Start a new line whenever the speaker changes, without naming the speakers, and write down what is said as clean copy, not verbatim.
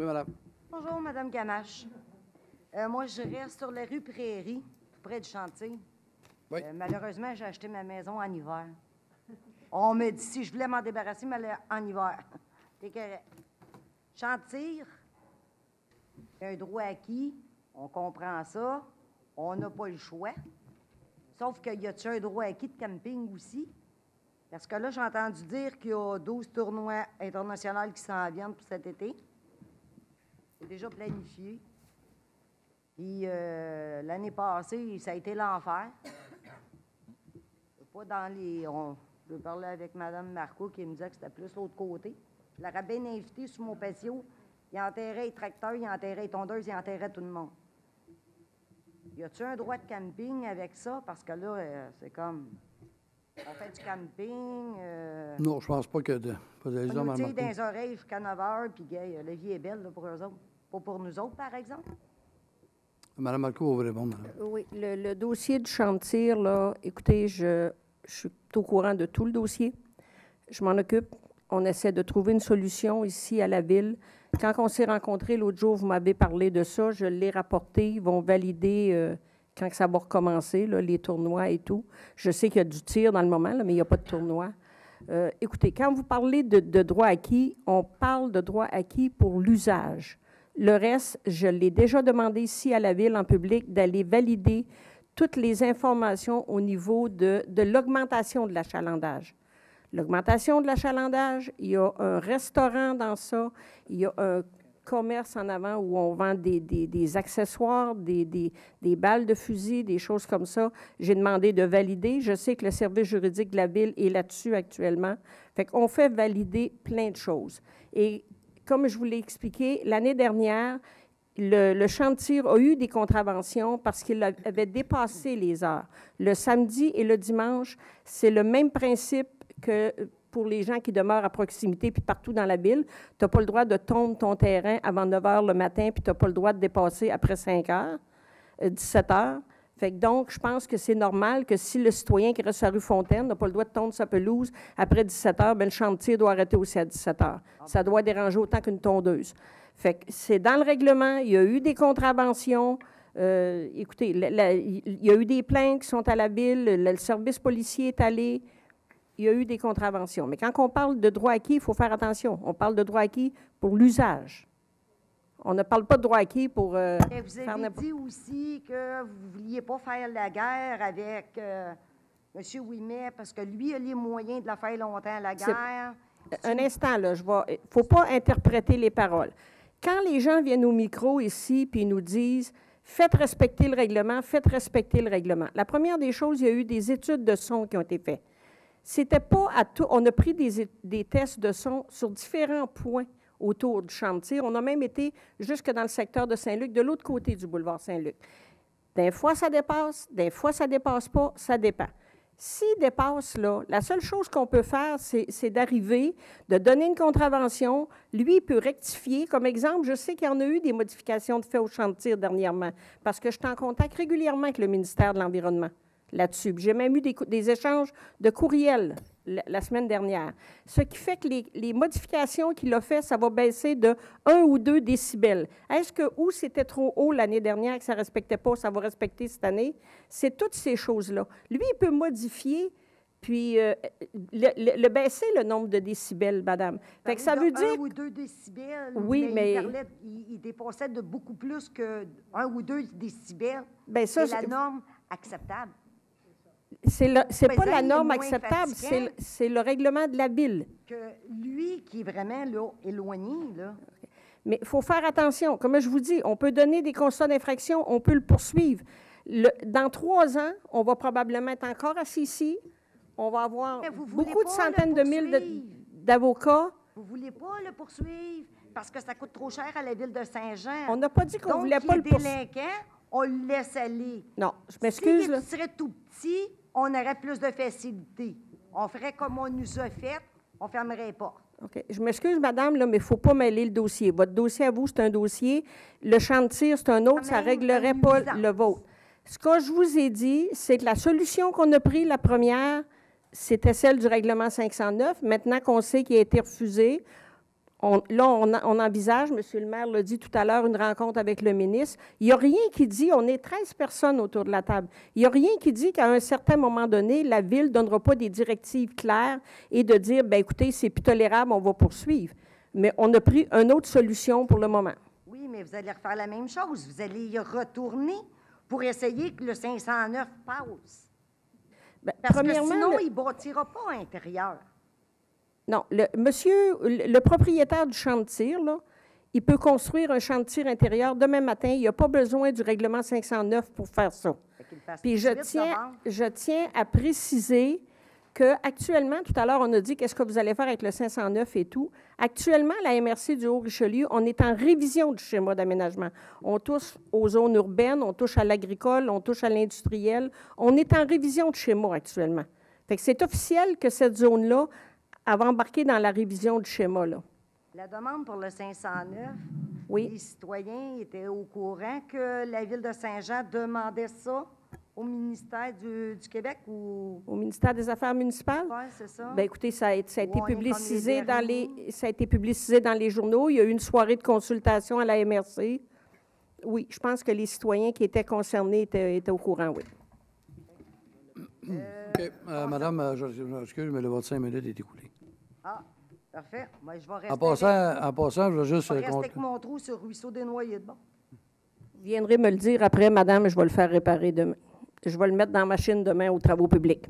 Oui, madame.
Bonjour, Madame Gamache. Moi, je reste sur la rue Prairie, tout près du chantier.
Oui.
Malheureusement, j'ai acheté ma maison en hiver. On me dit si je voulais m'en débarrasser, mais en hiver. T'es correct. Chantier, un droit acquis, on comprend ça. On n'a pas le choix. Sauf qu'il y a-tu un droit acquis de camping aussi? Parce que là, j'ai entendu dire qu'il y a 12 tournois internationaux qui s'en viennent pour cet été. C'est déjà planifié. Puis l'année passée, ça a été l'enfer. Pas dans les... Je parlais avec Mme Marco qui me disait que c'était plus l'autre côté. Je l'aurais bien invité sur mon patio. Il enterrait les tracteurs, il enterrait les tondeuses, il enterrait tout le monde. Y a-tu un droit de camping avec ça? Parce que là, c'est comme... On fait du camping...
Non, je pense pas que...
On nous tire dans les oreilles jusqu'à 9 h, puis la vie est belle là, pour eux autres. Pas pour nous autres, par exemple.
Mme Marco va répondre.
Oui, le dossier du chantier, là, écoutez, je suis au courant de tout le dossier. Je m'en occupe. On essaie de trouver une solution ici à la ville. Quand on s'est rencontrés l'autre jour, vous m'avez parlé de ça. Je l'ai rapporté. Ils vont valider quand ça va recommencer, là, les tournois et tout. Je sais qu'il y a du tir dans le moment, là, mais il n'y a pas de tournoi. Écoutez, quand vous parlez de droit acquis, on parle de droit acquis pour l'usage. Le reste, je l'ai déjà demandé ici à la ville en public d'aller valider toutes les informations au niveau de l'augmentation de l'achalandage. L'augmentation de l'achalandage, il y a un restaurant dans ça, il y a un commerce en avant où on vend des accessoires, des balles de fusil, des choses comme ça. J'ai demandé de valider. Je sais que le service juridique de la ville est là-dessus actuellement. Fait qu'on fait valider plein de choses. Et comme je vous l'ai expliqué, l'année dernière, le champ de tir a eu des contraventions parce qu'il avait dépassé les heures. Le samedi et le dimanche, c'est le même principe que pour les gens qui demeurent à proximité puis partout dans la ville. Tu n'as pas le droit de tondre ton terrain avant 9 h le matin puis tu n'as pas le droit de dépasser après 5 h, 17 h. Fait que donc, je pense que c'est normal que si le citoyen qui reste sur la rue Fontaine n'a pas le droit de tondre sa pelouse après 17 h, bien, le champ de tir doit arrêter aussi à 17 h. Ça doit déranger autant qu'une tondeuse. Fait que c'est dans le règlement. Il y a eu des contraventions. Écoutez, il y a eu des plaintes qui sont à la ville. Le service policier est allé. Il y a eu des contraventions. Mais quand on parle de droit acquis, il faut faire attention. On parle de droit acquis pour l'usage. On ne parle pas de droit acquis pour
vous avez dit aussi que vous ne vouliez pas faire la guerre avec M. Ouimet parce que lui a les moyens de la faire longtemps, la guerre.
Un instant, là, il ne faut pas interpréter les paroles. Quand les gens viennent au micro ici puis nous disent « Faites respecter le règlement, faites respecter le règlement », la première des choses, il y a eu des études de son qui ont été faites. C'était pas à tout. On a pris des tests de son sur différents points autour du champ de tir. On a même été jusque dans le secteur de Saint-Luc, de l'autre côté du boulevard Saint-Luc. Des fois, ça dépasse, des fois, ça dépasse pas, ça dépend. S'il dépasse, là, la seule chose qu'on peut faire, c'est d'arriver, de donner une contravention. Lui, il peut rectifier. Comme exemple, je sais qu'il y en a eu des modifications de fait au champ de tir dernièrement, parce que je suis en contact régulièrement avec le ministère de l'Environnement là-dessus. J'ai même eu des échanges de courriels la semaine dernière. Ce qui fait que les modifications qu'il a faites, ça va baisser de 1 ou 2 décibels. Est-ce que où c'était trop haut l'année dernière que ça ne respectait pas, ça va respecter cette année? C'est toutes ces choses-là. Lui, il peut modifier, puis le baisser le nombre de décibels, madame. Fait que ça veut dire...
1 ou 2 décibels,
oui, mais
il dépassait de beaucoup plus que 1 ou 2 décibels.
Bien, ça,
c'est la norme acceptable.
C'est pas la norme acceptable, c'est le règlement de la ville.
Que lui, qui est vraiment là, éloigné, là.
Mais il faut faire attention. Comme je vous dis, on peut donner des constats d'infraction, on peut le poursuivre. Dans 3 ans, on va probablement être encore assis ici. On va avoir beaucoup de centaines de mille d'avocats.
Vous ne voulez pas le poursuivre parce que ça coûte trop cher à la ville de Saint-Jean.
On n'a pas dit qu'on ne voulait pas le poursuivre.
Délinquant, on le laisse aller.
Non, je m'excuse.
S'il serait tout petit, on aurait plus de facilité. On ferait comme on nous a fait, on ne fermerait les portes.
OK. Je m'excuse, madame, là, mais il ne faut pas mêler le dossier. Votre dossier à vous, c'est un dossier. Le champ de tir, c'est un autre. Ça ne réglerait pas le vôtre. Ce que je vous ai dit, c'est que la solution qu'on a prise, la première, c'était celle du règlement 509. Maintenant qu'on sait qu'il a été refusé, on envisage, M. le maire l'a dit tout à l'heure, une rencontre avec le ministre. Il n'y a rien qui dit, on est 13 personnes autour de la table, il n'y a rien qui dit qu'à un certain moment donné, la Ville ne donnera pas des directives claires et de dire, bien écoutez, c'est plus tolérable, on va poursuivre. Mais on a pris une autre solution pour le moment.
Oui, mais vous allez refaire la même chose. Vous allez y retourner pour essayer que le 509 passe.
Bien,
Parce que
premièrement,
sinon, il ne bâtira pas à l'intérieur.
non, le propriétaire du champ de tir, là, il peut construire un champ de tir intérieur demain matin. Il n'y a pas besoin du règlement 509 pour faire ça.
Fait qu'il le fasse
Puis
tout de suite, d'abord.
je tiens à préciser qu'actuellement, tout à l'heure, on a dit qu'est-ce que vous allez faire avec le 509 et tout. Actuellement, la MRC du Haut-Richelieu, on est en révision du schéma d'aménagement. On touche aux zones urbaines, on touche à l'agricole, on touche à l'industriel. On est en révision de schéma actuellement. Fait que c'est officiel que cette zone-là va embarquer dans la révision du schéma, là.
La demande pour le 509,
Oui.
les citoyens étaient au courant que la Ville de Saint-Jean demandait ça au ministère du Québec ou...
Au ministère des Affaires municipales?
Oui, c'est ça.
Bien, écoutez, ça a été
on est comme les
publicisé
verrous.
ça a été publicisé dans les journaux. Il y a eu une soirée de consultation à la MRC. Oui, je pense que les citoyens qui étaient concernés étaient au courant, oui.
OK. Madame, je m'excuse, mais le vote 5 minutes est écoulé.
Ah, parfait. Moi, je vais rester,
En passant, je veux juste...
je vais rester avec mon trou sur Ruisseau des Noyers de bon.
Vous viendrez me le dire après, madame, je vais le faire réparer demain. Je vais le mettre dans la machine demain aux travaux publics.